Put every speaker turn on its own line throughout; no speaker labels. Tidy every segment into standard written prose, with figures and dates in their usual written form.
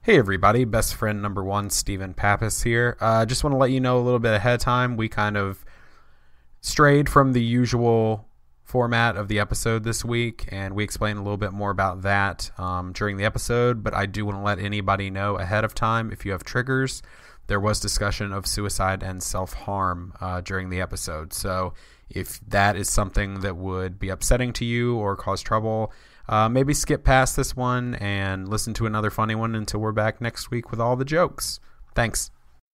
Hey everybody, best friend number one, Stephen Pappas here. Just want to let you know a little bit ahead of time. We kind of strayed from the usual format of the episode this week, and we explained a little bit more about that during the episode, but I do want to let anybody know ahead of time if you have triggers. There was discussion of suicide and self-harm during the episode, so if that is something that would be upsetting to you or cause trouble, maybe skip past this one and listen to another funny one until we're back next week with all the jokes. Thanks.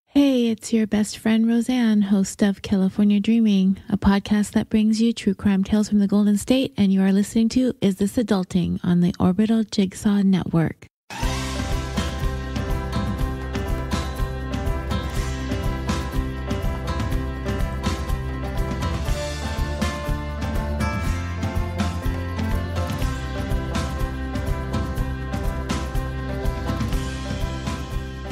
Hey, it's your best friend Roseanne, host of California Dreaming, a podcast that brings you true crime tales from the Golden State, and you are listening to Is This Adulting on the Orbital Jigsaw Network.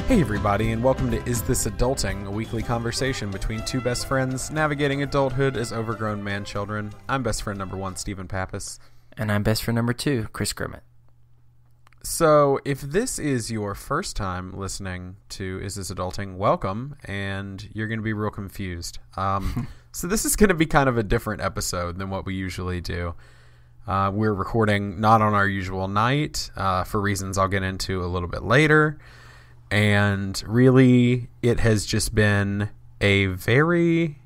Hey everybody, and welcome to Is This Adulting, a weekly conversation between two best friends navigating adulthood as overgrown man-children. I'm best friend number one, Stephen Pappas.
And I'm best friend number two, Chris Grimmett.
So, if this is your first time listening to Is This Adulting, welcome, and you're going to be real confused. So this is going to be kind of a different episode than what we usually do. We're recording not on our usual night, for reasons I'll get into a little bit later. And really, it has just been a very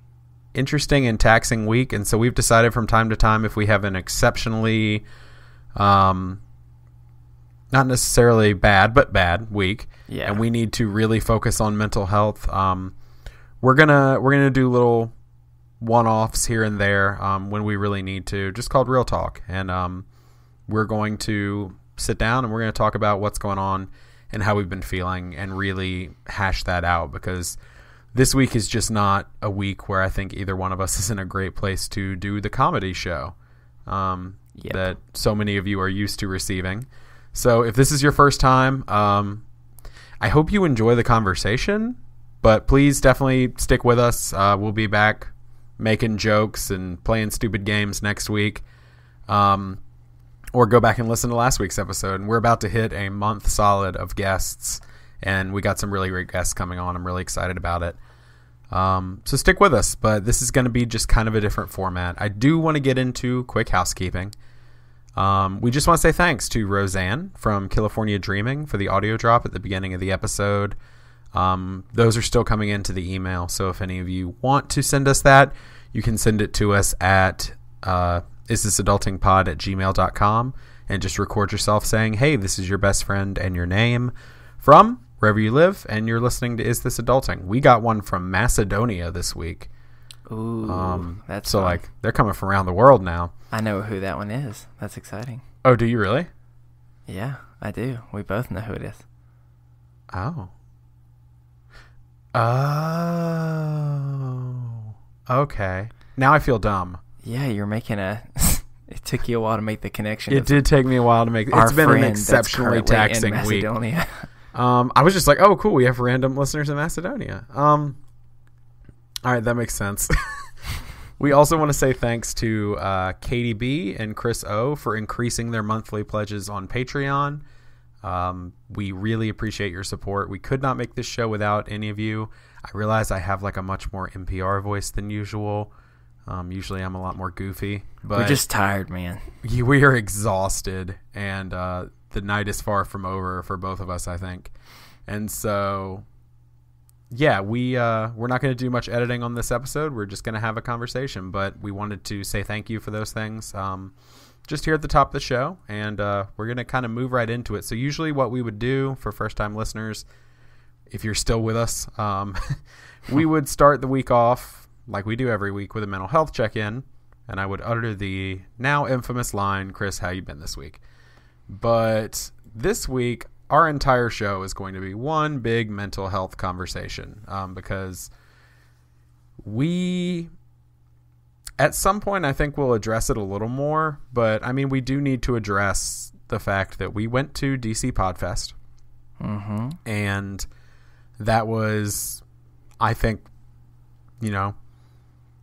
interesting and taxing week. And so we've decided from time to time, if we have an exceptionally, not necessarily bad, but bad week, and we need to really focus on mental health, we're gonna do little one-offs here and there when we really need to, just called Real Talk. And we're going to sit down and we're going to talk about what's going on and how we've been feeling and really hash that out, because this week is just not a week where I think either one of us is in a great place to do the comedy show that so many of you are used to receiving. So if this is your first time, I hope you enjoy the conversation, but please definitely stick with us. We'll be back making jokes and playing stupid games next week. Or go back and listen to last week's episode. And we're about to hit a month solid of guests, and we got some really great guests coming on. I'm really excited about it. So stick with us, but this is going to be just kind of a different format. I do want to get into quick housekeeping. We just want to say thanks to Roseanne from California Dreaming for the audio drop at the beginning of the episode. Those are still coming into the email, so if any of you want to send us that, you can send it to us at isthisadultingpod@gmail.com and just record yourself saying, hey, this is your best friend and your name from wherever you live, and you're listening to Is This Adulting. We got one from Macedonia this week.
Ooh, that's
so
fun.
Like they're coming from around the world now.
I know who that one is. That's exciting.
Oh, do you really?
Yeah, I do. We both know who it is.
Oh, okay. Now I feel dumb.
Yeah, you're making a... It took you a while to make the connection.
It did take me a while to make... It's been an exceptionally taxing week. I was just like, oh, cool, we have random listeners in Macedonia. All right, that makes sense. We also want to say thanks to Katie B and Chris O for increasing their monthly pledges on Patreon. We really appreciate your support. We could not make this show without any of you. I realize I have like a much more NPR voice than usual. Usually I'm a lot more goofy. But
we're just tired, man.
We are exhausted, and the night is far from over for both of us, I think. And so, yeah, we're not going to do much editing on this episode. We're just going to have a conversation, but we wanted to say thank you for those things just here at the top of the show, and we're going to kind of move right into it. So usually what we would do for first-time listeners, if you're still with us, we would start the week off like we do every week with a mental health check-in, and I would utter the now infamous line, Chris, how you been this week? But this week, our entire show is going to be one big mental health conversation, because we, at some point, I think we'll address it a little more, but I mean, we do need to address the fact that we went to DC Podfest, and that was, I think,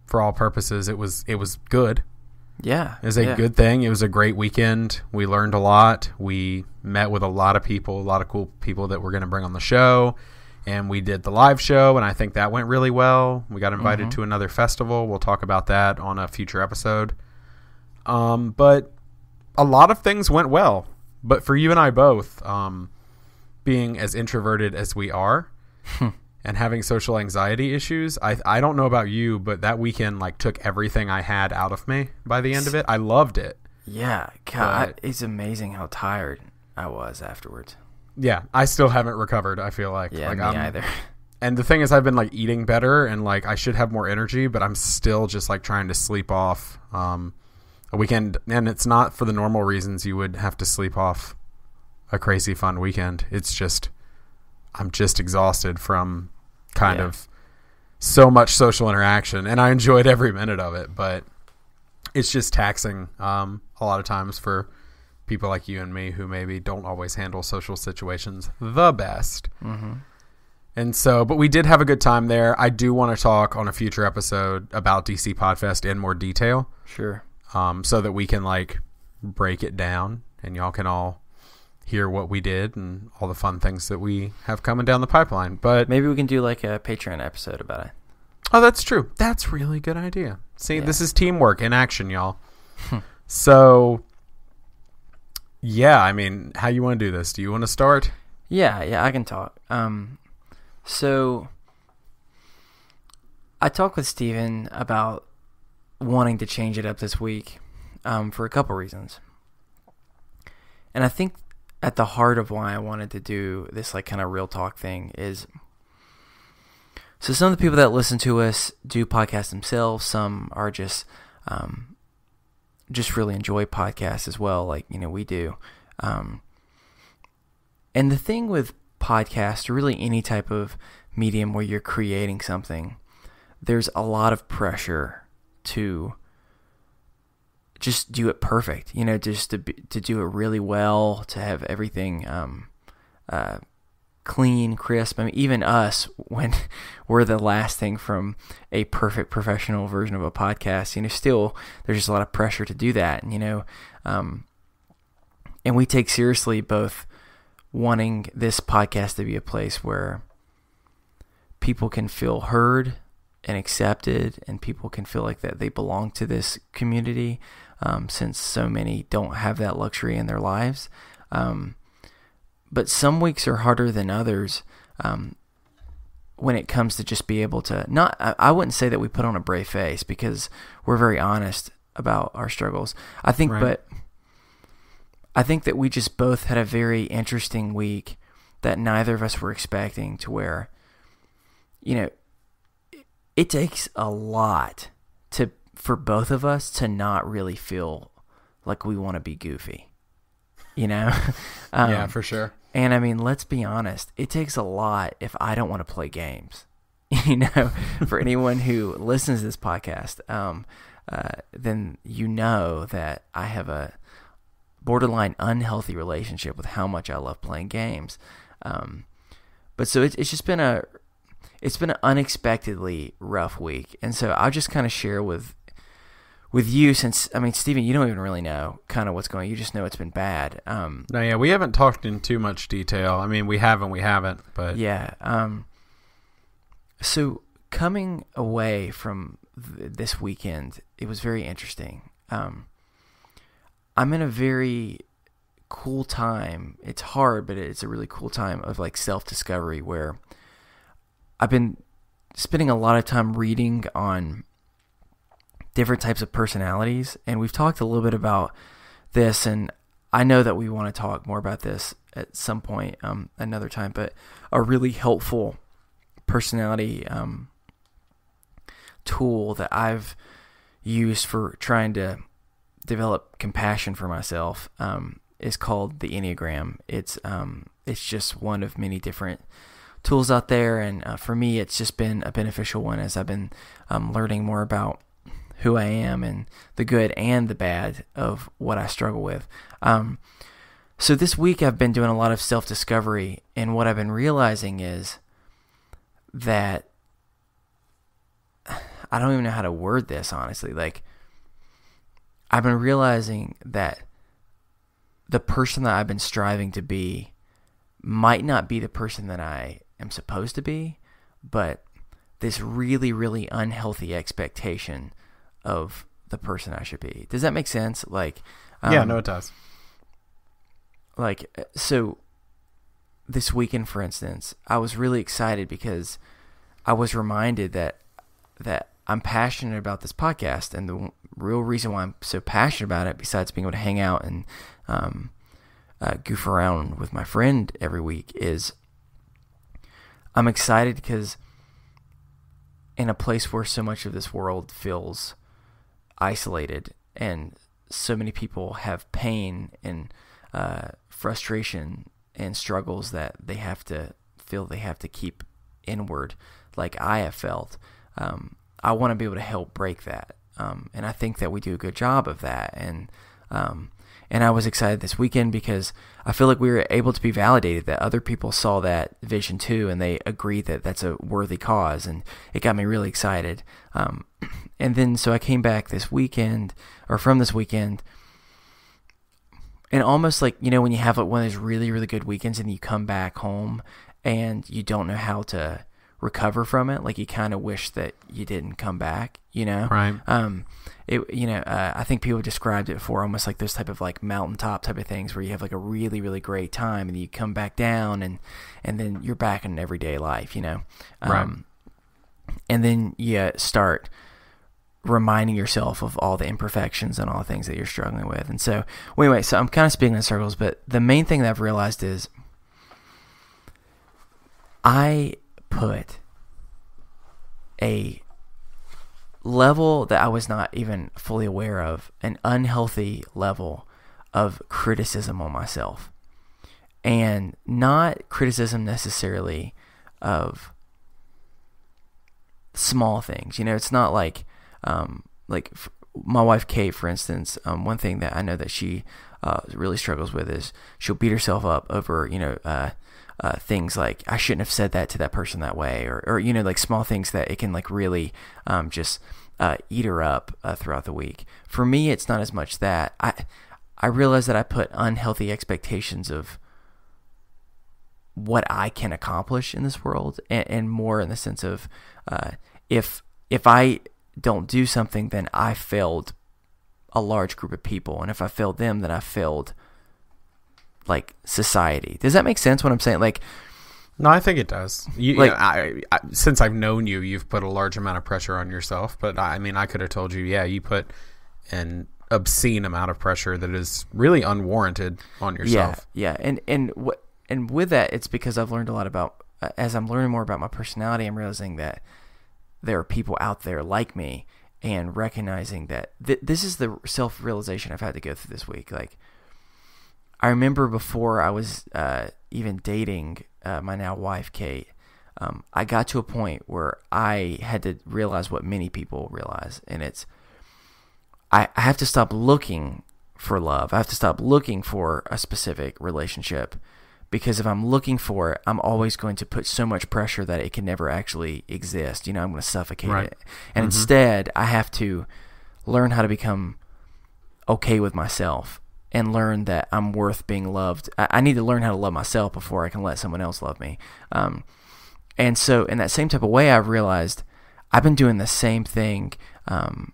for all purposes, it was good.
Yeah.
It was a good thing. It was a great weekend. We learned a lot. We met with a lot of people, a lot of cool people that we're going to bring on the show. And we did the live show, and I think that went really well. We got invited to another festival. We'll talk about that on a future episode. But a lot of things went well. But for you and I both, being as introverted as we are and having social anxiety issues, I don't know about you, but that weekend took everything I had out of me by the end of it. I loved it.
Yeah. God, it's amazing how tired I was afterwards.
Yeah, I still haven't recovered, I feel like.
Yeah, me either.
And the thing is, I've been eating better and I should have more energy, but I'm still just trying to sleep off a weekend. And it's not for the normal reasons you would have to sleep off a crazy fun weekend. It's just, I'm just exhausted from kind of so much social interaction, and I enjoyed every minute of it, but it's just taxing a lot of times for people like you and me who maybe don't always handle social situations the best. And so, but we did have a good time there. I do want to talk on a future episode about DC Podfest in more detail.
Sure.
So that we can break it down and y'all can all hear what we did and all the fun things that we have coming down the pipeline. But
maybe we can do a Patreon episode about it.
Oh, that's true. That's a really good idea. See, this is teamwork in action, y'all. So yeah, I mean, how you want to do this? Do you want to start?
Yeah, I can talk. So I talked with Steven about wanting to change it up this week for a couple reasons. And I think at the heart of why I wanted to do this kind of real talk thing is, so some of the people that listen to us do podcasts themselves. Some are just really enjoy podcasts as well, we do. And the thing with podcasts, or really any type of medium where you're creating something, there's a lot of pressure to just do it perfect, just to do it really well, to have everything clean, crisp. I mean, even us, when we're the last thing from a perfect professional version of a podcast, still there's just a lot of pressure to do that, and we take seriously both wanting this podcast to be a place where people can feel heard and accepted, and people can feel like that they belong to this community, since so many don't have that luxury in their lives. But some weeks are harder than others when it comes to just be able to I wouldn't say that we put on a brave face, because we're very honest about our struggles. I think, right. But I think that we just both had a very interesting week that neither of us were expecting, to where, it takes a lot for both of us to not really feel like we want to be goofy,
Yeah, for sure.
And I mean, let's be honest, it takes a lot if I don't want to play games, for anyone who listens to this podcast, then that I have a borderline unhealthy relationship with how much I love playing games. But so it's just been an unexpectedly rough week. And so I'll just kind of share with you, since, I mean, Steven, you don't even really know kind of what's going on. You just know it's been bad.
No, yeah, we haven't talked in too much detail. I mean, we have and we haven't, but
yeah. So coming away from this weekend, it was very interesting. I'm in a very cool time. It's hard, but it's a really cool time of self-discovery, where I've been spending a lot of time reading on different types of personalities, and we've talked a little bit about this, and I know that we want to talk more about this at some point, another time, but a really helpful personality tool that I've used for trying to develop compassion for myself is called the Enneagram. It's just one of many different tools out there, and for me, it's just been a beneficial one as I've been learning more about who I am and the good and the bad of what I struggle with. So this week I've been doing a lot of self-discovery, and what I've been realizing is that I don't even know how to word this, honestly. I've been realizing that the person that I've been striving to be might not be the person that I am supposed to be, but this really, really unhealthy expectation of the person I should be. Does that make sense? Like,
yeah, no, it does.
Like, so this weekend, for instance, I was really excited because I was reminded that I'm passionate about this podcast, and the real reason why I'm so passionate about it, besides being able to hang out and goof around with my friend every week, is I'm excited because in a place where so much of this world feels isolated and so many people have pain and frustration and struggles that they have to feel they have to keep inward, like I have felt, I want to be able to help break that. And I think that we do a good job of that. And I was excited this weekend because I feel like we were able to be validated that other people saw that vision too, and they agreed that that's a worthy cause, and it got me really excited. And then so I came back this weekend, or from this weekend, and almost like, you know, when you have like one of those really, really good weekends and you come back home and you don't know how to recover from it, like you kind of wish that you didn't come back, you know?
Right.
I think people described it for almost like those type of like mountaintop type of things where you have like a really, really great time and you come back down and then you're back in everyday life, you know?
Right.
And then you start reminding yourself of all the imperfections and all the things that you're struggling with. And so, anyway, so I'm kind of speaking in circles, but the main thing that I've realized is I put a level that I was not even fully aware of, an unhealthy level of criticism on myself. And not criticism necessarily of small things. You know, it's not like my wife Kate, for instance, one thing that I know that she really struggles with is she'll beat herself up over, you know, things like, I shouldn't have said that to that person that way, or you know, like small things that it can like really just eat her up throughout the week. For me, it's not as much that. I realize that I put unhealthy expectations of what I can accomplish in this world, and more in the sense of if I don't do something, then I failed a large group of people, and if I failed them, then I failed like society. Does that make sense what I'm saying? Like,
no, I think it does.
Like,
I since I've known you, you've put a large amount of pressure on yourself. But I mean, I could have told you, yeah, you put an obscene amount of pressure that is really unwarranted on yourself.
Yeah. And with that, it's because I've learned a lot about, as I'm learning more about my personality, I'm realizing that there are people out there like me, and recognizing that this is the self-realization I've had to go through this week. Like, I remember before I was even dating my now wife, Kate, I got to a point where I had to realize what many people realize, and it's I have to stop looking for love. I have to stop looking for a specific relationship, because if I'm looking for it, I'm always going to put so much pressure that it can never actually exist. You know, I'm going to suffocate it. And instead, I have to learn how to become okay with myself and learn that I'm worth being loved. I need to learn how to love myself before I can let someone else love me. And so in that same type of way, I've realized I've been doing the same thing on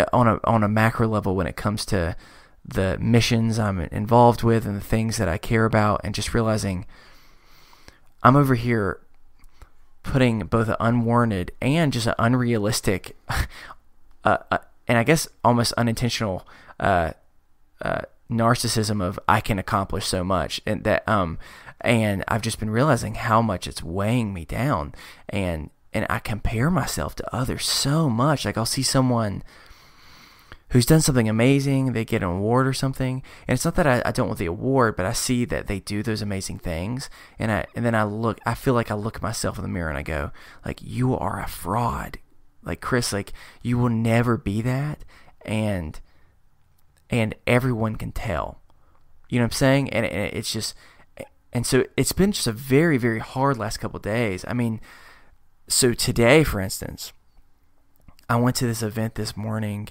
a macro level when it comes to the missions I'm involved with and the things that I care about, and just realizing I'm over here putting both an unwarranted and just an unrealistic, and I guess almost unintentional narcissism of I can accomplish so much, and that and I've just been realizing how much it's weighing me down, and I compare myself to others so much. Like, I'll see someone who's done something amazing, they get an award or something, and it's not that I don't want the award, but I see that they do those amazing things, and then I feel like I look at myself in the mirror and I go, like, you are a fraud, like, Chris, like, you will never be that, and everyone can tell, you know what I'm saying, and it's just, and so it's been just a very, very hard last couple of days. I mean, so today, for instance, I went to this event this morning,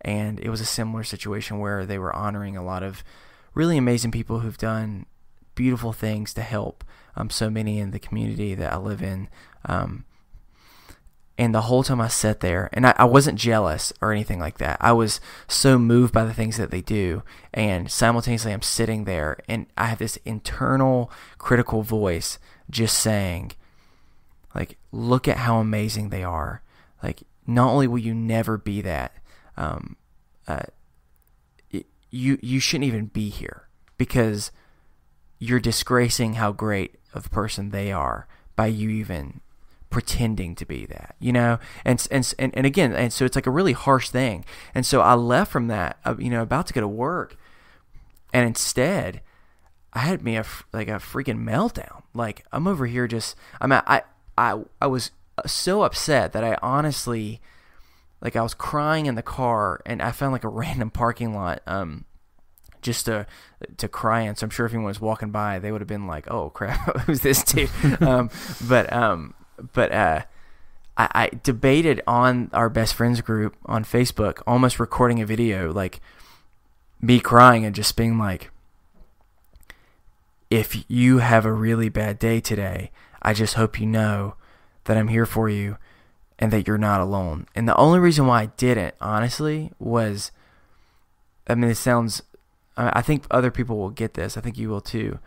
And it was a similar situation where they were honoring a lot of really amazing people who've done beautiful things to help so many in the community that I live in. And the whole time I sat there, and I wasn't jealous or anything like that. I was so moved by the things that they do. And simultaneously, I'm sitting there, and I have this internal critical voice just saying, like, look at how amazing they are. Like, not only will you never be that, you shouldn't even be here, because you're disgracing how great of a person they are by you even pretending to be that, you know? And again, and so it's like a really harsh thing. And so I left from that, about to go to work, and instead I had me a freaking meltdown. Like, I'm over here I was so upset that I honestly, like, I was crying in the car, and I found like a random parking lot, just to cry in. So I'm sure if anyone was walking by, they would have been like, "Oh crap, who's this dude?" But I debated on our best friends group on Facebook, almost recording a video, like me crying and just being like, if you have a really bad day today, I just hope you know that I'm here for you and that you're not alone. And the only reason why I didn't, honestly, was, I think other people will get this. I think you will too.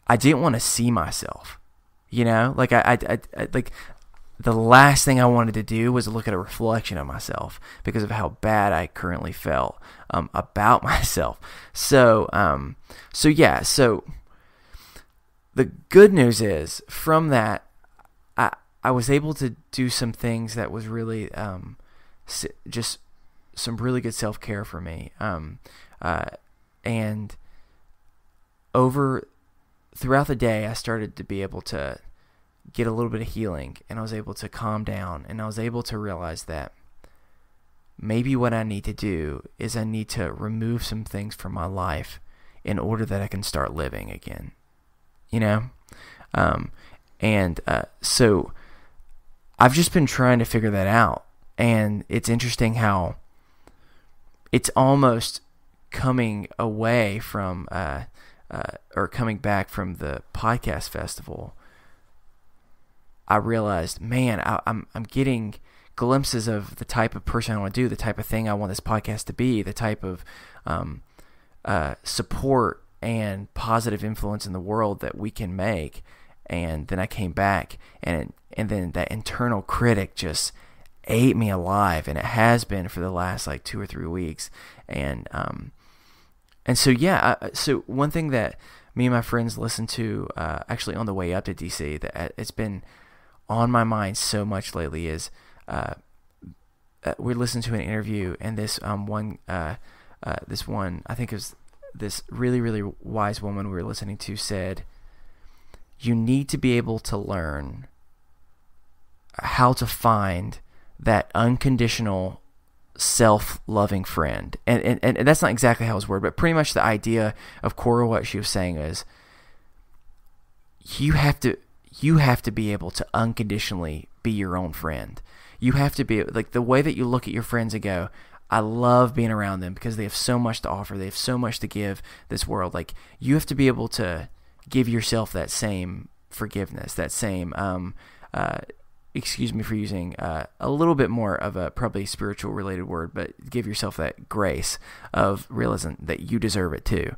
I didn't want to see myself. You know, like I like the last thing I wanted to do was look at a reflection of myself because of how bad I currently felt about myself. So the good news is, from that, I was able to do some things that was really just some really good self-care for me. And throughout the day, I started to be able to get a little bit of healing, and I was able to calm down, and I was able to realize that maybe what I need to do is I need to remove some things from my life in order that I can start living again, you know? So I've just been trying to figure that out, and it's interesting how it's almost coming away from or coming back from the podcast festival. I realized, man, I'm getting glimpses of the type of person I want to do, the type of thing I want this podcast to be, the type of support and positive influence in the world that we can make. And then I came back, and then that internal critic just ate me alive, and it has been for the last like 2 or 3 weeks. And so so one thing that me and my friends listened to actually on the way up to DC, that it's been on my mind so much lately, is we listened to an interview, and this one I think it was this really, really wise woman we were listening to said, you need to be able to learn how to find that unconditional self-loving friend. And that's not exactly how it was worded, but pretty much the idea of Cora, what she was saying is, you have to be able to unconditionally be your own friend. You have to be, like, the way that you look at your friends and go, I love being around them because they have so much to offer. They have so much to give this world. Like, you have to be able to give yourself that same forgiveness, that same, excuse me for using a little bit more of a probably spiritual related word, but give yourself that grace of realizing that you deserve it too,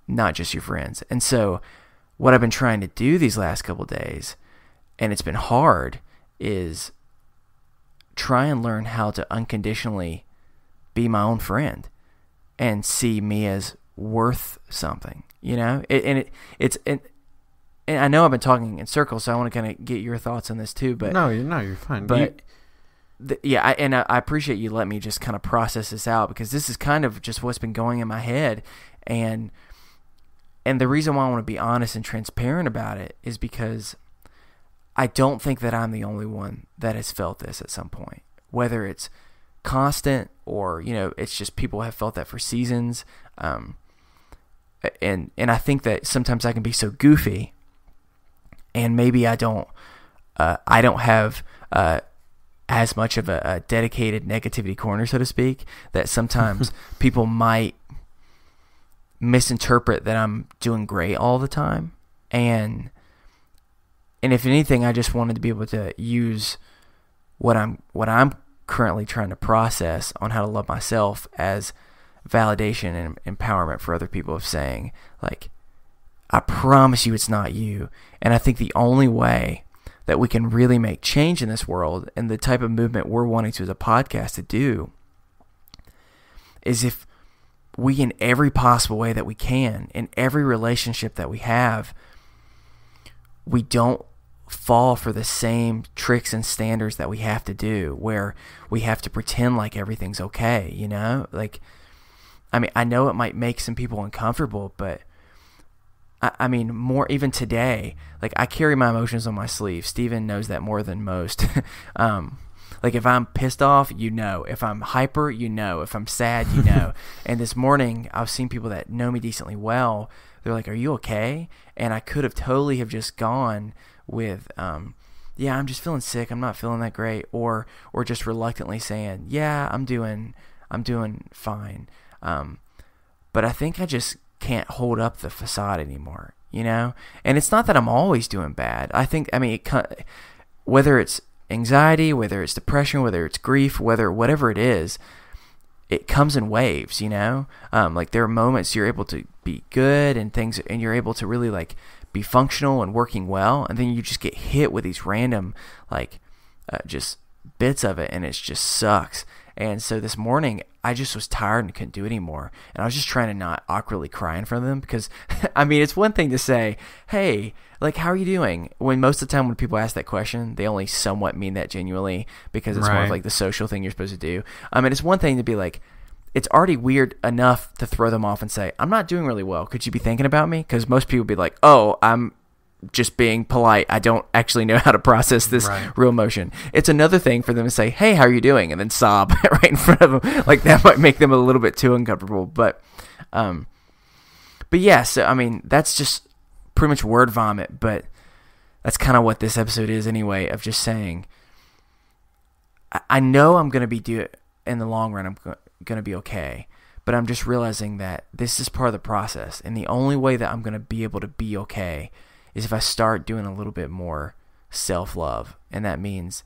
not just your friends. And so what I've been trying to do these last couple of days, and it's been hard, is try and learn how to unconditionally be my own friend and see me as worth something, you know? And I know I've been talking in circles, so I want to kind of get your thoughts on this too. But
no, you're fine.
But I appreciate you letting me just kind of process this out, because this is kind of just what's been going in my head, and the reason why I want to be honest and transparent about it is because I don't think that I'm the only one that has felt this at some point, whether it's constant or, you know, it's just people have felt that for seasons. And I think that sometimes I can be so goofy, and maybe I don't have as much of a dedicated negativity corner, so to speak, that sometimes people might misinterpret that I'm doing great all the time. And if anything, I just wanted to be able to use what I'm currently trying to process on how to love myself as validation and empowerment for other people, of saying, like, I promise you it's not you. And I think the only way that we can really make change in this world, and the type of movement we're wanting to as a podcast to do, is if we, in every possible way that we can, in every relationship that we have, we don't fall for the same tricks and standards that we have to do, where we have to pretend like everything's okay, you know? Like, I mean, I know it might make some people uncomfortable, but I mean, more even today, like, I carry my emotions on my sleeve. Steven knows that more than most. Like, if I'm pissed off, you know. If I'm hyper, you know. If I'm sad, you know. And this morning, I've seen people that know me decently well. They're like, "Are you okay?" And I could have totally have just gone with, "Yeah, I'm just feeling sick. I'm not feeling that great," or just reluctantly saying, "Yeah, I'm doing fine." But I think I just can't hold up the facade anymore, you know? And it's not that I'm always doing bad. I think, I mean, whether it's anxiety, whether it's depression, whether it's grief, whatever it is, it comes in waves, you know? Like, there are moments you're able to be good and things, and you're able to really, like, be functional and working well, and then you just get hit with these random, like, just bits of it, and it just sucks. And so this morning, I just was tired and couldn't do it anymore. And I was just trying to not awkwardly cry in front of them, because, I mean, it's one thing to say, "Hey, like, how are you doing?" When most of the time when people ask that question, they only somewhat mean that genuinely, because it's more of like the social thing you're supposed to do. And it's one thing to be like, it's already weird enough to throw them off and say, "I'm not doing really well. Could you be thinking about me?" Because most people would be like, "Oh, I'm just being polite. I don't actually know how to process this real emotion." It's another thing for them to say, "Hey, how are you doing?" and then sob right in front of them. Like, that might make them a little bit too uncomfortable. But yeah, so, I mean, that's just pretty much word vomit, but that's kind of what this episode is anyway, of just saying, I know I'm going to be in the long run, I'm going to be okay. But I'm just realizing that this is part of the process. And the only way that I'm going to be able to be okay is if I start doing a little bit more self-love. And that means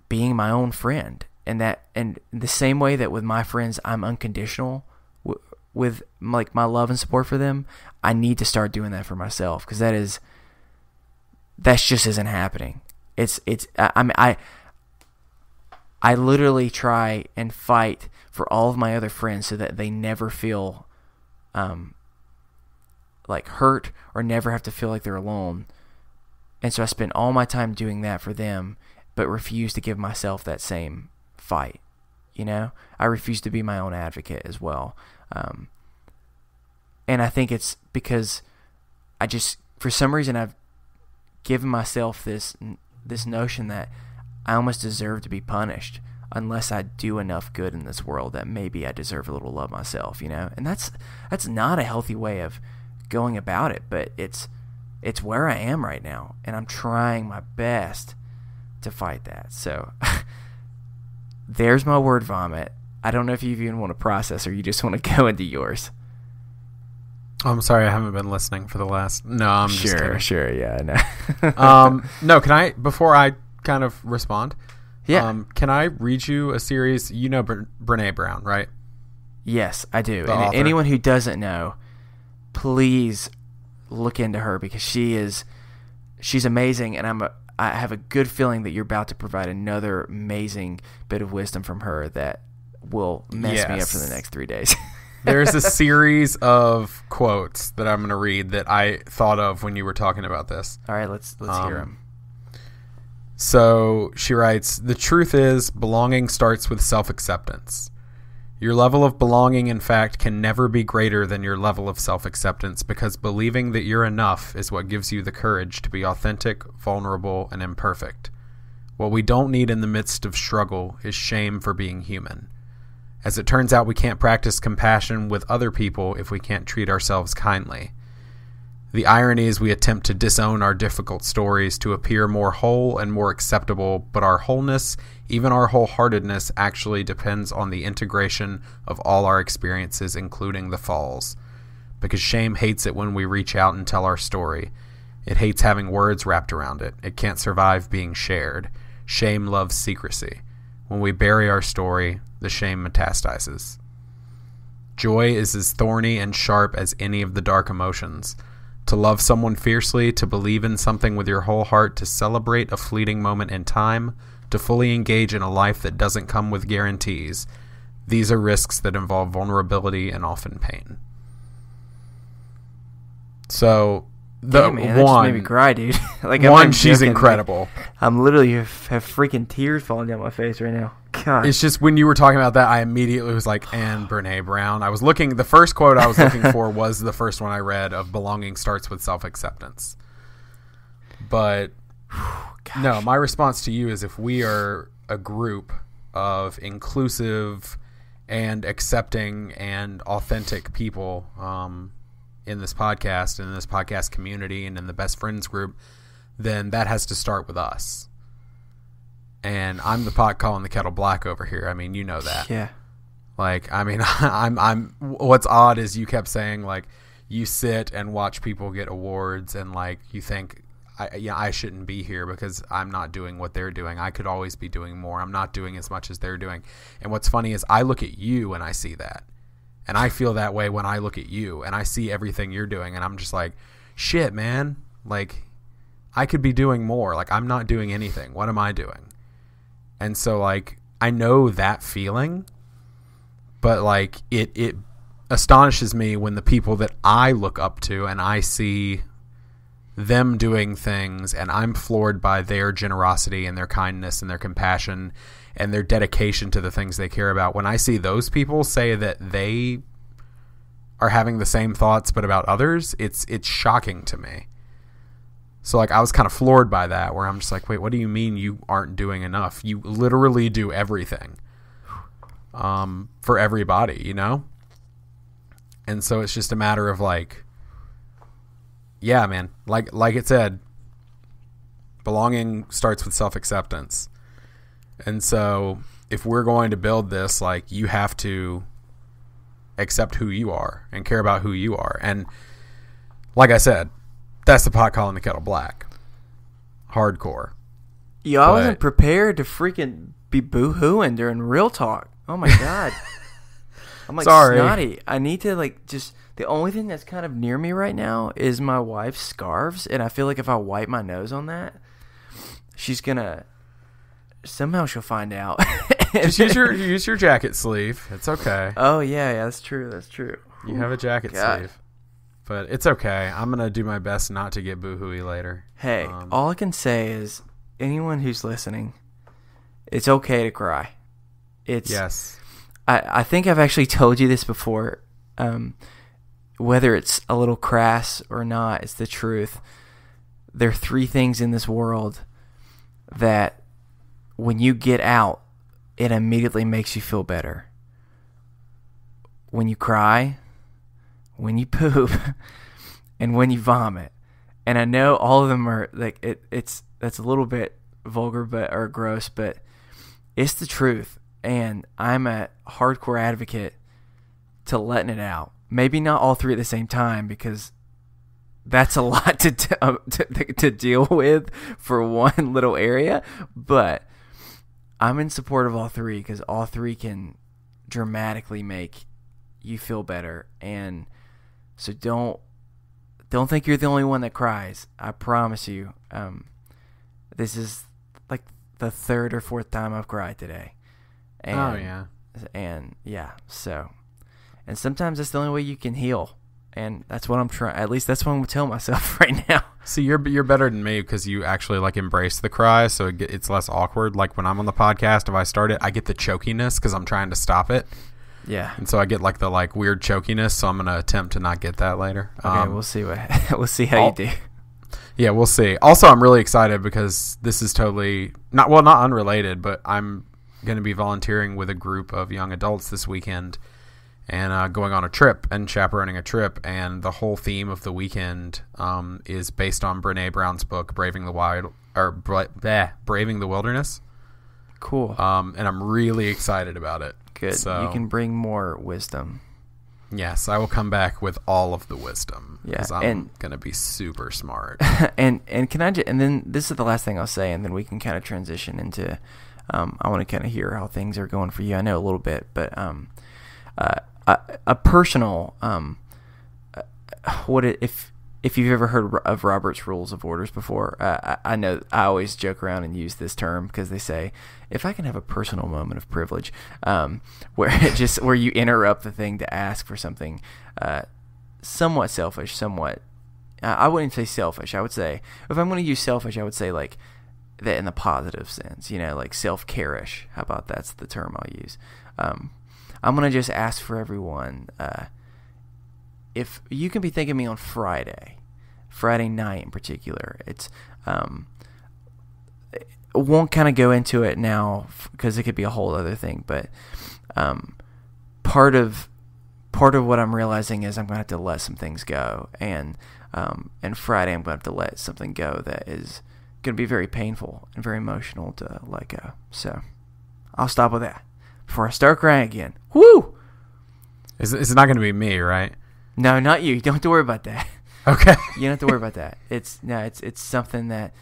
being my own friend. And the same way that with my friends I'm unconditional with like my love and support for them, I need to start doing that for myself, because that just isn't happening. I literally try and fight for all of my other friends so that they never feel like hurt, or never have to feel like they're alone. And so I spend all my time doing that for them, but refuse to give myself that same fight. You know, I refuse to be my own advocate as well. And I think it's because I just, for some reason, I've given myself this notion that I almost deserve to be punished unless I do enough good in this world, that maybe I deserve a little love myself, you know? And that's not a healthy way of going about it, but it's where I am right now, and I'm trying my best to fight that. So there's my word vomit. I don't know if you even want to process, or you just want to go into yours.
I'm sorry, I haven't been listening for the last... No, I'm just kidding.
Sure, yeah, no.
No, can I, before I kind of respond,
yeah,
can I read you a series? You know Brené Brown, right?
Yes, I do. And anyone who doesn't know, please look into her, because she's amazing, and I have a good feeling that you're about to provide another amazing bit of wisdom from her that will mess me up for the next 3 days.
There's a series of quotes that I'm going to read that I thought of when you were talking about this.
All right, let's hear them.
So she writes, "The truth is, belonging starts with self-acceptance. Your level of belonging, in fact, can never be greater than your level of self-acceptance, because believing that you're enough is what gives you the courage to be authentic, vulnerable, and imperfect. What we don't need in the midst of struggle is shame for being human. As it turns out, we can't practice compassion with other people if we can't treat ourselves kindly. The irony is we attempt to disown our difficult stories to appear more whole and more acceptable, but our wholeness, even our wholeheartedness, actually depends on the integration of all our experiences, including the falls. Because shame hates it when we reach out and tell our story. It hates having words wrapped around it. It can't survive being shared. Shame loves secrecy. When we bury our story, the shame metastasizes. Joy is as thorny and sharp as any of the dark emotions. To love someone fiercely, to believe in something with your whole heart, to celebrate a fleeting moment in time, to fully engage in a life that doesn't come with guarantees. These are risks that involve vulnerability and often pain. So,
that just made me cry, dude.
She's incredible.
I'm literally have freaking tears falling down my face right now. God.
It's just when you were talking about that, I immediately was like, and Brene Brown. The first quote I was looking for was the first one I read of belonging starts with self-acceptance. But no, my response to you is if we are a group of inclusive and accepting and authentic people in this podcast and in this podcast community and in the best friends group, then that has to start with us. And I'm the pot calling the kettle black over here. I mean, you know that.
Yeah.
Like, I mean, I'm what's odd is you kept saying, like, you sit and watch people get awards and, like, you think, I shouldn't be here because I'm not doing what they're doing. I could always be doing more. I'm not doing as much as they're doing. And what's funny is I look at you and I see that. And I feel that way when I look at you and I see everything you're doing. And I'm just like, shit, man. Like, I could be doing more. Like, I'm not doing anything. What am I doing? And so, like, I know that feeling, but, like, it astonishes me when the people that I look up to and I see them doing things and I'm floored by their generosity and their kindness and their compassion and their dedication to the things they care about. When I see those people say that they are having the same thoughts but about others, it's shocking to me. So, like, I was kind of floored by that, where I'm just like, wait, what do you mean you aren't doing enough? You literally do everything for everybody, you know? And so it's just a matter of, like, yeah, man, like it said, belonging starts with self-acceptance. And so if we're going to build this, like, you have to accept who you are and care about who you are. And like I said, that's the pot calling the kettle black. Hardcore.
Yeah, I wasn't prepared to freaking be boo-hooing during real talk. Oh, my God. I'm like,
sorry.
Snotty. I need to, like, just... The only thing that's kind of near me right now is my wife's scarves. And I feel like if I wipe my nose on that, she's going to... Somehow she'll find out.
Just use your jacket sleeve. It's okay.
Oh, yeah, that's true. That's true.
You have a jacket sleeve. But it's okay. I'm going to do my best not to get boo-hooey later.
Hey, all I can say is anyone who's listening, it's okay to cry.
Yes.
I think I've actually told you this before. Whether it's a little crass or not, it's the truth. There are 3 things in this world that when you get out, it immediately makes you feel better. When you cry, when you poop, and when you vomit. And I know all of them are like that's a little bit vulgar or gross, but it's the truth. And I'm a hardcore advocate to letting it out. Maybe not all 3 at the same time, because that's a lot to deal with for one little area. But I'm in support of all 3 because all 3 can dramatically make you feel better. And so don't think you're the only one that cries. I promise you. This is like the 3rd or 4th time I've cried today. And, so, and sometimes that's the only way you can heal. And that's what I'm trying. At least that's what I'm going to tell myself right now.
See, you're better than me because you actually, like, embrace the cry, so it's less awkward. Like, when I'm on the podcast, if I start it, I get the chokiness because I'm trying to stop it.
Yeah.
And so I get, like, the, like, weird chokiness, so I'm going to attempt to not get that later.
Okay, we'll see how you do.
Yeah, we'll see. Also, I'm really excited because this is totally not unrelated, but I'm going to be volunteering with a group of young adults this weekend, and going on a trip and chaperoning a trip. And the whole theme of the weekend is based on Brene Brown's book, Braving the Wilderness.
Cool.
And I'm really excited about it.
Good. So, you can bring more wisdom.
Yes, I will come back with all of the wisdom because I'm going to be super smart.
and can I and then this is the last thing I'll say, and then we can kind of transition into I want to kind of hear how things are going for you. I know a little bit, but a personal if you've ever heard of Robert's Rules of Orders before, I know I always joke around and use this term because they say, if I can have a personal moment of privilege, where you interrupt the thing to ask for something, somewhat selfish, I wouldn't say selfish. I would say, if I'm going to use selfish, I would say like that in the positive sense, like self-care-ish. How about that's the term I'll use? I'm going to just ask for everyone, if you can be thinking of me on Friday night in particular, it's won't kind of go into it now because it could be a whole other thing, but part of what I'm realizing is I'm going to have to let some things go, and Friday I'm going to have to let something go that is going to be very painful and very emotional to let go. So I'll stop with that before I start crying again. Woo!
It's not going to be me, right?
No, not you. You don't have to worry about that.
Okay.
You don't have to worry about that. It's something that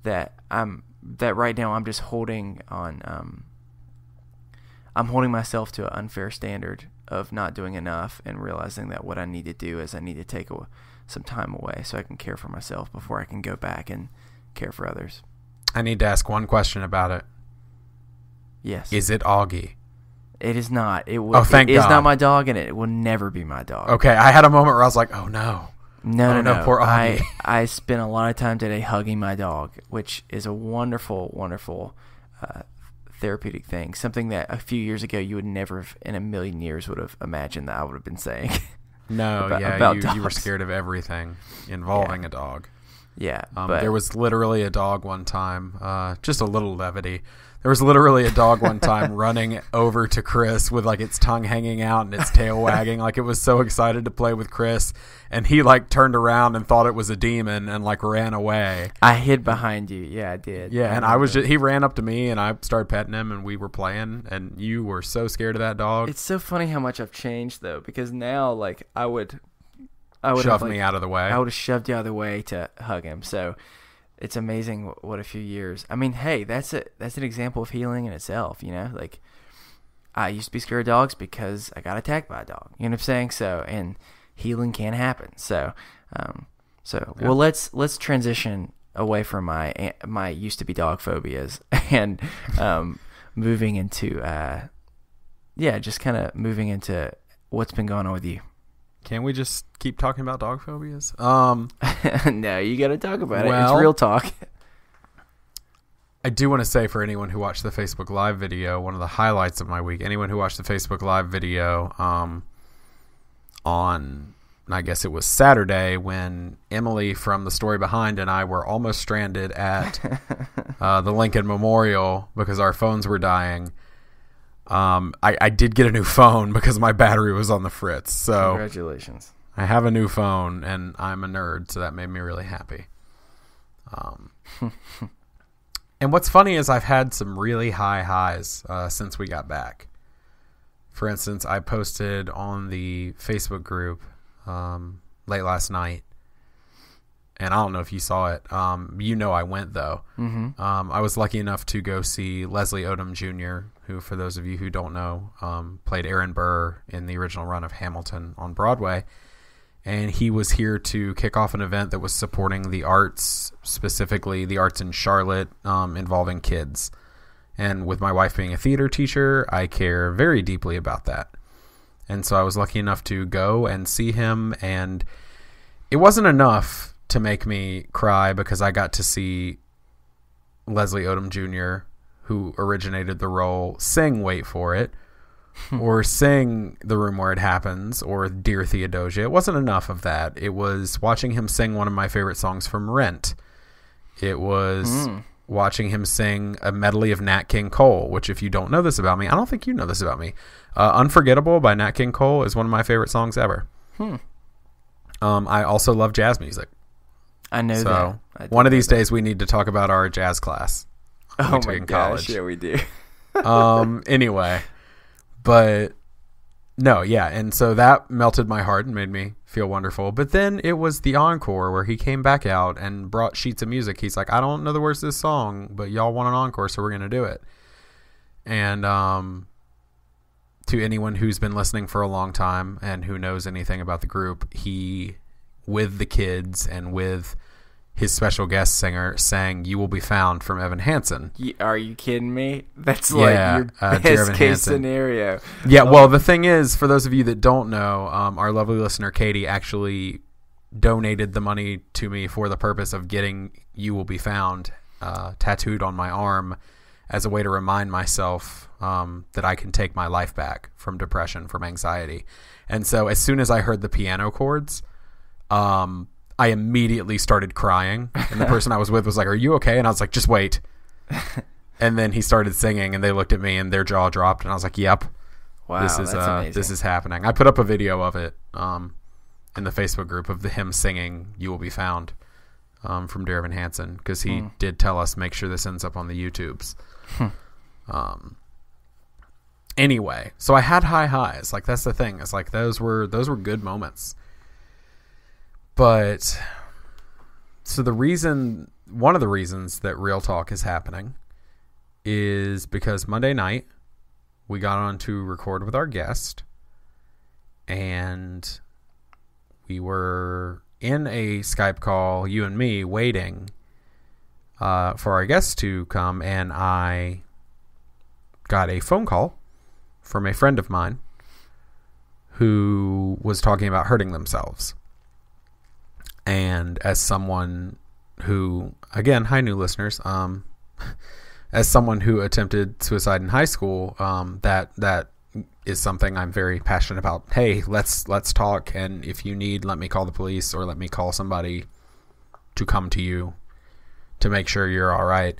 right now I'm just holding on. I'm holding myself to an unfair standard of not doing enough, and realizing that what I need to do is I need to take some time away so I can care for myself before I can go back and care for others.
I need to ask one question about it.
Yes.
Is it Augie?
It is not.
Thank God.
It is not my dog, and it will never be my dog.
Okay, I had a moment where I was like, oh no.
No.
Poor Augie.
I spent a lot of time today hugging my dog, which is a wonderful, wonderful therapeutic thing. Something that a few years ago you would never have in a million years would have imagined that I would have been saying.
No, about you were scared of everything involving a dog.
Yeah.
There was literally a dog one time, just a little levity. There was literally a dog one time running over to Chris with like its tongue hanging out and its tail wagging. Like it was so excited to play with Chris. And he like turned around and thought it was a demon and like ran away.
I hid behind you. Yeah, I did.
Yeah. And he ran up to me and I started petting him and we were playing, and you were so scared of that dog.
It's so funny how much I've changed though, because now like I would
shove me out of the way.
I would have shoved you out of the way to hug him. So it's amazing what a few years. I mean, hey, that's an example of healing in itself, Like, I used to be scared of dogs because I got attacked by a dog. You know what I'm saying? So, and healing can happen. So, yeah. Well, let's transition away from my used to be dog phobias and moving into just kind of moving into what's been going on with you.
Can't we just keep talking about dog phobias?
No, you got to talk about it. It's real talk.
I do want to say, for anyone who watched the Facebook Live video, one of the highlights of my week, anyone who watched the Facebook Live video on, I guess it was Saturday, when Emily from The Story Behind and I were almost stranded at the Lincoln Memorial because our phones were dying. I did get a new phone because my battery was on the fritz. So
congratulations.
I have a new phone and I'm a nerd, so that made me really happy. And what's funny is I've had some really high highs since we got back. For instance, I posted on the Facebook group late last night, and I don't know if you saw it. I went, though. Mm-hmm. I was lucky enough to go see Leslie Odom Jr., who, for those of you who don't know, played Aaron Burr in the original run of Hamilton on Broadway. And he was here to kick off an event that was supporting the arts, specifically the arts in Charlotte, involving kids. And with my wife being a theater teacher, I care very deeply about that. And so I was lucky enough to go and see him, and it wasn't enough to make me cry because I got to see Leslie Odom Jr., who originated the role, sing Wait For It, or sing The Room Where It Happens, or Dear Theodosia. It wasn't enough of that. It was watching him sing one of my favorite songs from Rent. It was watching him sing a medley of Nat King Cole, which if you don't know this about me, I don't think you know this about me. Unforgettable by Nat King Cole is one of my favorite songs ever. I also love jazz music.
I know that.
One of these days we need to talk about our jazz class.
Oh my gosh, yeah, we do.
Anyway, but no, yeah, and so that melted my heart and made me feel wonderful. But then it was the encore where he came back out and brought sheets of music. He's like, I don't know the words to this song, but y'all want an encore, so we're gonna do it. And to anyone who's been listening for a long time and who knows anything about the group, he, with the kids and with his special guest singer, sang "You Will Be Found" from Evan Hansen.
Are you kidding me? That's like your best case scenario.
Yeah, well, the thing is, for those of you that don't know, our lovely listener Katie actually donated the money to me for the purpose of getting "You Will Be Found" tattooed on my arm as a way to remind myself that I can take my life back from depression, from anxiety. And so as soon as I heard the piano chords, I immediately started crying, and the person I was with was like, "Are you okay?" And I was like, "Just wait." And then he started singing, and they looked at me, and their jaw dropped, and I was like, "Yep,
wow,
this is happening." I put up a video of it in the Facebook group of him singing "You Will Be Found" from Dear Evan Hansen, because he did tell us, make sure this ends up on the YouTubes. Anyway, so I had high highs. Like, that's the thing. It's like those were good moments. But so one of the reasons that Real Talk is happening is because Monday night we got on to record with our guest, and we were in a Skype call, you and me, waiting for our guest to come, and I got a phone call from a friend of mine who was talking about hurting themselves. And as someone who, again, hi new listeners, as someone who attempted suicide in high school, that is something I'm very passionate about. Hey, let's talk, and if you need, let me call the police or let me call somebody to come to you to make sure you're all right.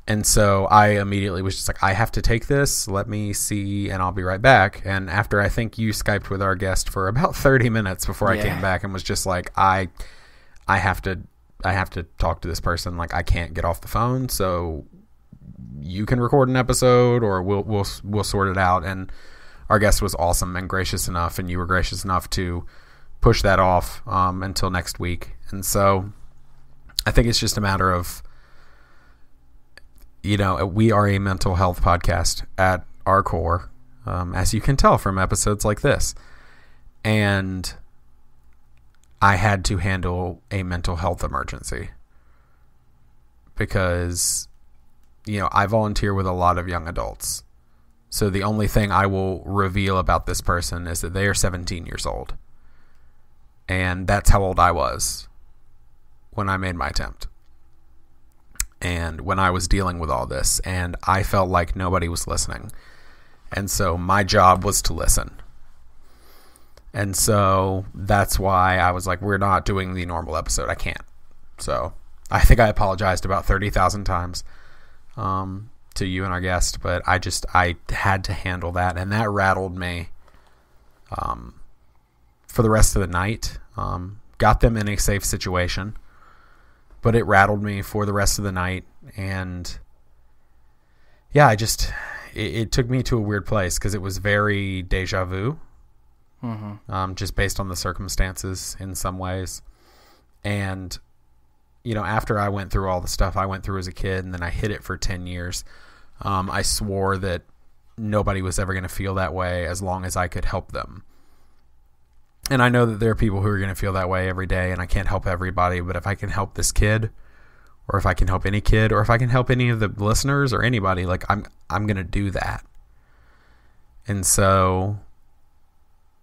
And so I immediately was just like, I have to take this. Let me see, and I'll be right back. And after I think you Skyped with our guest for about 30 minutes before I came back and was just like, I have to talk to this person. Like, I can't get off the phone, so you can record an episode or we'll sort it out. And our guest was awesome and gracious enough, and you were gracious enough to push that off until next week. And so I think it's just a matter of, we are a mental health podcast at our core, as you can tell from episodes like this. And I had to handle a mental health emergency because, I volunteer with a lot of young adults. So the only thing I will reveal about this person is that they are 17 years old. And that's how old I was when I made my attempt. And when I was dealing with all this, and I felt like nobody was listening. And so my job was to listen. And so that's why I was like, we're not doing the normal episode. I can't. So I think I apologized about 30,000 times to you and our guest, but I had to handle that. And that rattled me for the rest of the night. Got them in a safe situation. But it rattled me for the rest of the night, and yeah, it took me to a weird place because it was very deja vu, just based on the circumstances in some ways. And, after I went through all the stuff I went through as a kid, and then I hid it for 10 years, I swore that nobody was ever going to feel that way as long as I could help them. And I know that there are people who are going to feel that way every day, and I can't help everybody, but if I can help this kid, or if I can help any kid, or if I can help any of the listeners or anybody, like I'm going to do that. And so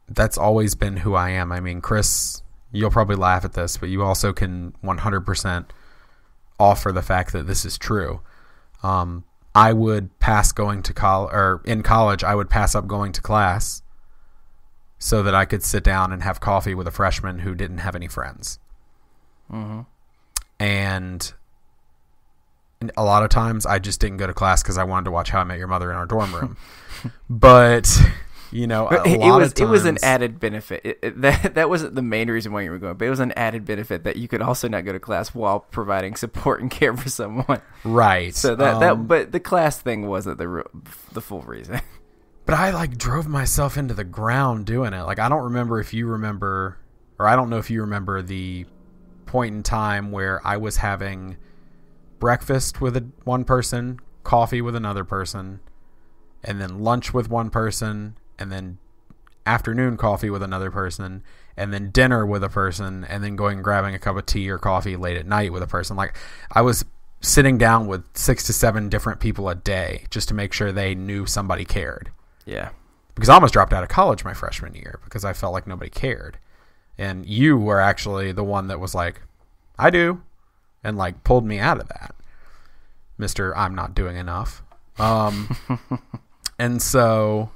that's always been who I am. I mean, Chris, you'll probably laugh at this, but you also can 100% offer the fact that this is true. I would pass going to college, or in college, I would pass up going to class so that I could sit down and have coffee with a freshman who didn't have any friends. And a lot of times I just didn't go to class because I wanted to watch How I Met Your Mother in our dorm room. But, you know,
it was an added benefit. That wasn't the main reason why you were going, but it was an added benefit that you could also not go to class while providing support and care for someone.
Right.
So but the class thing wasn't the full reason.
But I like drove myself into the ground doing it. Like, I don't remember if you remember, or I don't know if you remember the point in time where I was having breakfast with one person, coffee with another person, and then lunch with one person, and then afternoon coffee with another person, and then dinner with a person, and then going and grabbing a cup of tea or coffee late at night with a person. Like, I was sitting down with 6 to 7 different people a day just to make sure they knew somebody cared.
Yeah.
Because I almost dropped out of college my freshman year because I felt like nobody cared. And you were actually the one that was like, I do, and like pulled me out of that. Mr. I'm not doing enough. And so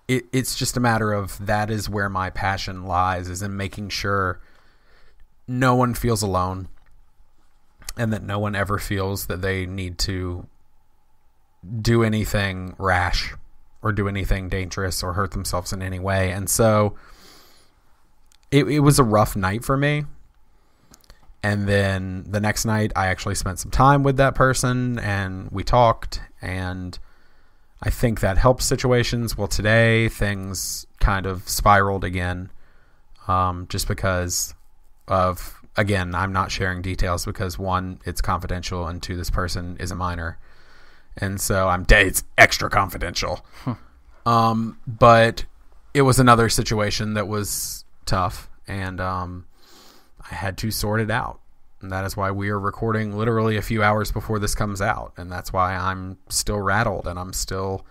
it's just a matter of that is where my passion lies, is in making sure no one feels alone and that no one ever feels that they need to do anything rash or do anything dangerous or hurt themselves in any way. And so it was a rough night for me. And then the next night I actually spent some time with that person and we talked, and I think that helped situations. Well, today things kind of spiraled again, just because of, again, I'm not sharing details because 1, it's confidential, and 2, this person is a minor. And so it's extra confidential. But it was another situation that was tough, and I had to sort it out. And that is why we are recording literally a few hours before this comes out. And that's why I'm still rattled and I'm still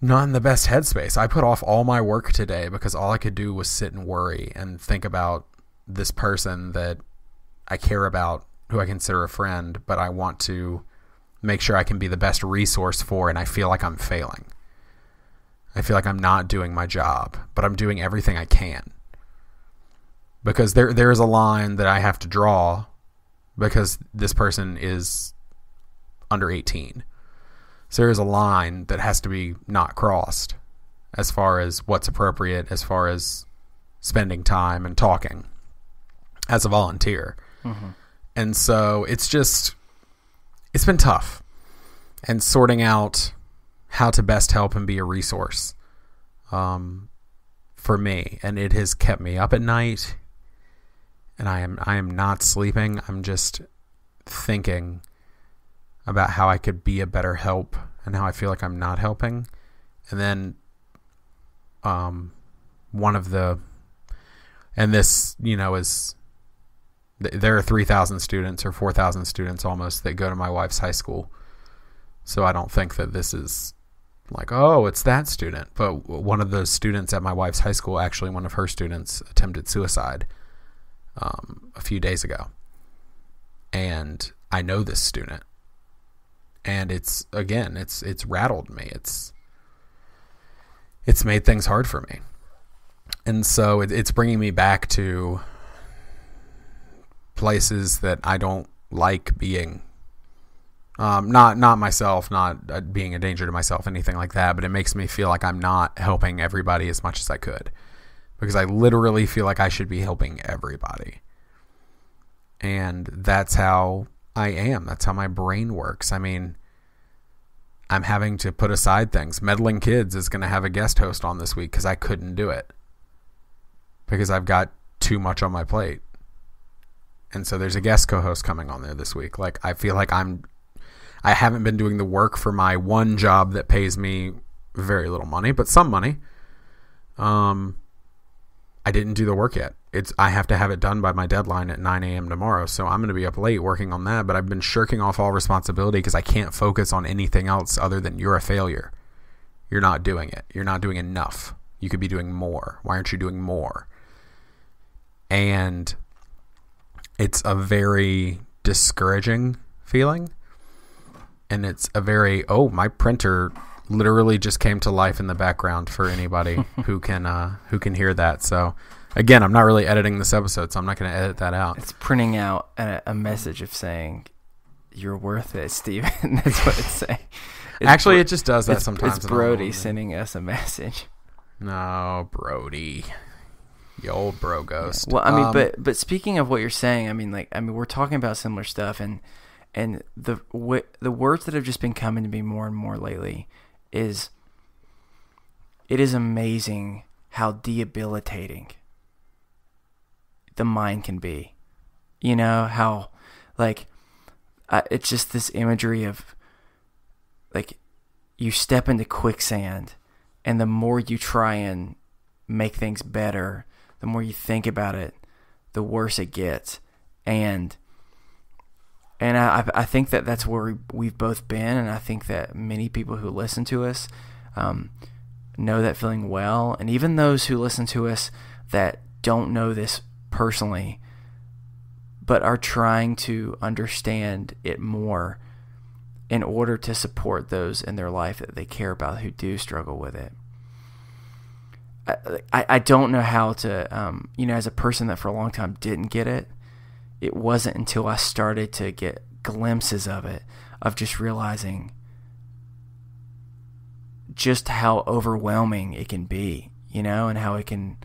not in the best headspace. I put off all my work today because all I could do was sit and worry and think about this person that I care about, who I consider a friend, but I want to make sure I can be the best resource for, and I feel like I'm failing. I feel like I'm not doing my job, but I'm doing everything I can. Because there is a line that I have to draw because this person is under 18. So there is a line that has to be not crossed as far as what's appropriate, as far as spending time and talking as a volunteer. Mm-hmm. And so it's been tough. And sorting out how to best help and be a resource for me. And it has kept me up at night. And I am not sleeping. I'm just thinking about how I could be a better help and how I feel like I'm not helping. And then there are 3,000 students or 4,000 students almost that go to my wife's high school. So I don't think that this is like, oh, it's that student. But one of those students at my wife's high school, actually one of her students attempted suicide a few days ago. And I know this student. And it's rattled me. It's made things hard for me. And so it's bringing me back to places that I don't like being. Not myself, not being a danger to myself, anything like that, but it makes me feel like I'm not helping everybody as much as I could. Because I literally feel like I should be helping everybody. And that's how I am. That's how my brain works. I mean, I'm having to put aside things. Meddling Kids is going to have a guest host on this week because I couldn't do it. Because I've got too much on my plate. And so there's a guest co-host coming on there this week. Like, I feel like I haven't been doing the work for my one job that pays me very little money, but some money. I didn't do the work yet. I have to have it done by my deadline at 9 a.m. tomorrow, so I'm going to be up late working on that, but I've been shirking off all responsibility because I can't focus on anything else other than you're a failure. You're not doing it. You're not doing enough. You could be doing more. Why aren't you doing more? And it's a very discouraging feeling, and it's a very, my printer literally just came to life in the background for anybody who can hear that. So again, I'm not really editing this episode, so I'm not going to edit that out.
It's printing out a message of saying, You're worth it, Steven. That's what it's saying.
Actually, it just does that sometimes.
It's Brody sending us a message.
No, Brody. The old bro ghost.
Yeah. Well, I mean, but speaking of what you're saying, I mean, we're talking about similar stuff, and the words that have just been coming to me more and more lately is, it is amazing how debilitating the mind can be. You know, how, like, it's just this imagery of, like, you step into quicksand, and the more you try and make things better, the more you think about it, the worse it gets. And I think that that's where we've both been, and I think that many people who listen to us know that feeling well. And even those who listen to us that don't know this personally, but are trying to understand it more in order to support those in their life that they care about who do struggle with it. I don't know how to, as a person that for a long time didn't get it, it wasn't until I started to get glimpses of it, of just realizing just how overwhelming it can be, and how it can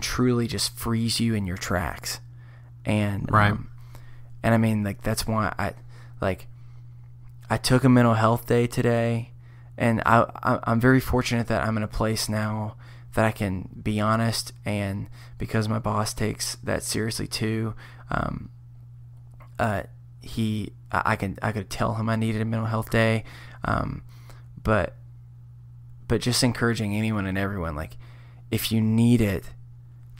truly just freeze you in your tracks. And
right.
And I mean, like, that's why I took a mental health day today, and I'm very fortunate that I'm in a place now that I can be honest, and because my boss takes that seriously too, I could tell him I needed a mental health day, but just encouraging anyone and everyone, like, if you need it,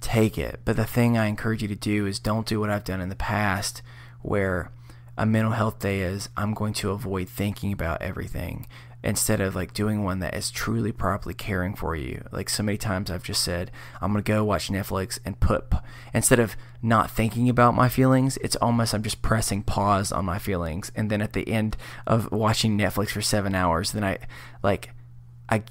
take it. But the thing I encourage you to do is don't do what I've done in the past, where a mental health day is, I'm going to avoid thinking about everything, instead of like doing one that is truly properly caring for you. Like, so many times I've just said, I'm going to go watch Netflix and instead of not thinking about my feelings, it's almost I'm just pressing pause on my feelings. And then at the end of watching Netflix for 7 hours, then I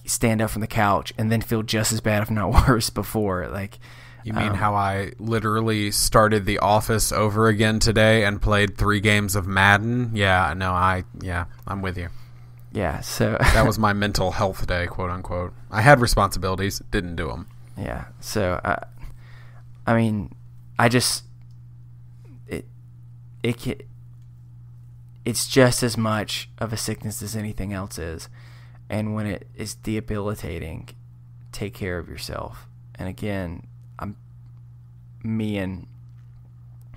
stand up from the couch and then feel just as bad, if not worse, before. Like,
you mean how I literally started The Office over again today and played 3 games of Madden? Yeah, no, I'm with you.
Yeah, so
that was my mental health day, quote unquote. I had responsibilities, didn't do them.
Yeah, so I mean, I just it's just as much of a sickness as anything else is, and when it is debilitating, take care of yourself. And again, me and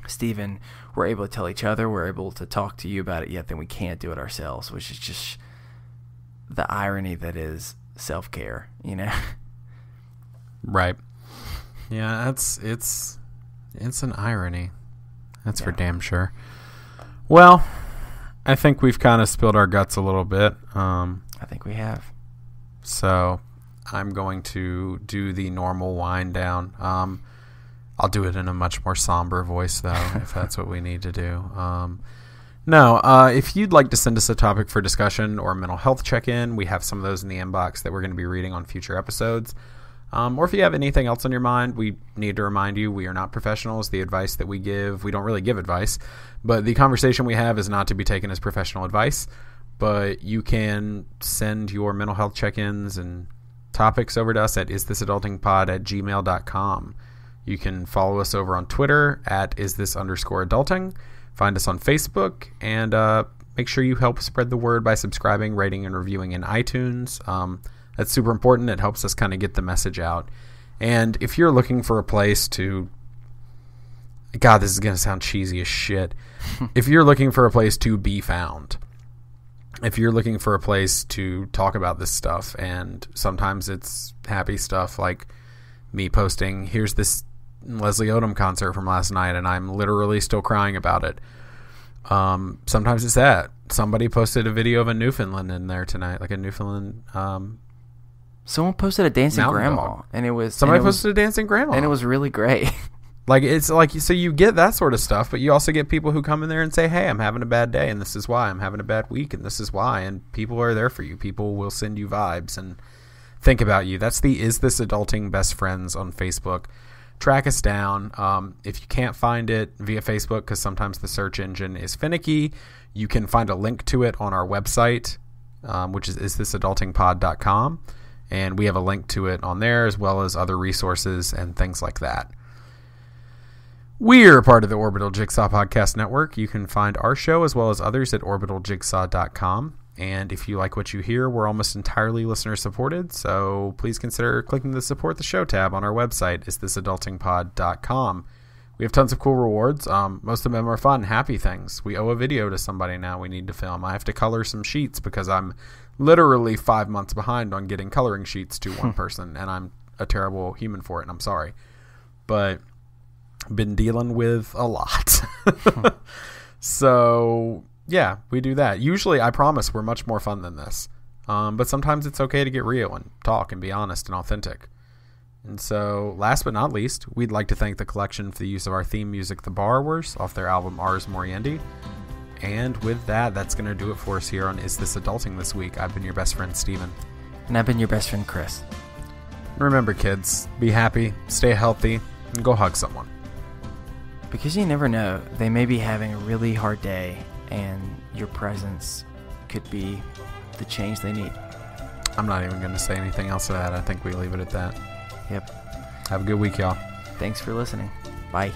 Steven were able to tell each other, we're able to talk to you about it, yet then we can't do it ourselves, which is just the irony that is self-care,
Right. Yeah, it's an irony. That's for damn sure. Well, I think we've kind of spilled our guts a little bit.
I think we have. So
I'm going to do the normal wind down. I'll do it in a much more somber voice, though, if that's what we need to do. If you'd like to send us a topic for discussion or a mental health check-in, we have some of those in the inbox that we're going to be reading on future episodes. Or if you have anything else on your mind, we need to remind you we are not professionals. The advice that we give, we don't really give advice, but the conversation we have is not to be taken as professional advice. But you can send your mental health check-ins and topics over to us at isthisadultingpod@gmail.com. You can follow us over on Twitter at isthisunderscoreadulting. Find us on Facebook, and make sure you help spread the word by subscribing, rating, and reviewing in iTunes. That's super important. It helps us kind of get the message out. And if you're looking for a place to... God, this is going to sound cheesy as shit. If you're looking for a place to be found, if you're looking for a place to talk about this stuff, and sometimes it's happy stuff like me posting, here's this Leslie Odom concert from last night, and I'm literally still crying about it. Sometimes it's that. Somebody posted a video of a Newfoundland in there tonight, like a Newfoundland...
Someone posted a dancing grandma,
dog.
And it was...
Somebody posted a dancing grandma.
And it was really great.
Like, it's like, so you get that sort of stuff, but you also get people who come in there and say, hey, I'm having a bad day, and this is why. I'm having a bad week, and this is why. And people are there for you. People will send you vibes and think about you. That's the Is This Adulting Best Friends on Facebook. track us down. If you can't find it via Facebook, because sometimes the search engine is finicky, you can find a link to it on our website, which is isthisadultingpod.com. And we have a link to it on there, as well as other resources and things like that. We're part of the Orbital Jigsaw Podcast Network. You can find our show as well as others at orbitaljigsaw.com. And if you like what you hear, we're almost entirely listener supported, so please consider clicking the Support the Show tab on our website, isthisadultingpod.com. We have tons of cool rewards. Most of them are fun, happy things. We owe a video to somebody now we need to film. I have to color some sheets because I'm literally 5 months behind on getting coloring sheets to one person, and I'm a terrible human for it, and I'm sorry. But been dealing with a lot. So yeah, we do that. Usually, I promise, we're much more fun than this. But sometimes it's okay to get real and talk and be honest and authentic. And so, last but not least, we'd like to thank the collection for the use of our theme music, The Borrowers, off their album Ars Moriendi. And with that, that's going to do it for us here on Is This Adulting this week. I've been your best friend, Steven.
And I've been your best friend, Chris.
Remember, kids, be happy, stay healthy, and go hug someone.
Because you never know, they may be having a really hard day, and your presence could be the change they need.
I'm not even going to say anything else to that. I think we leave it at that.
Yep.
Have a good week, y'all.
Thanks for listening. Bye.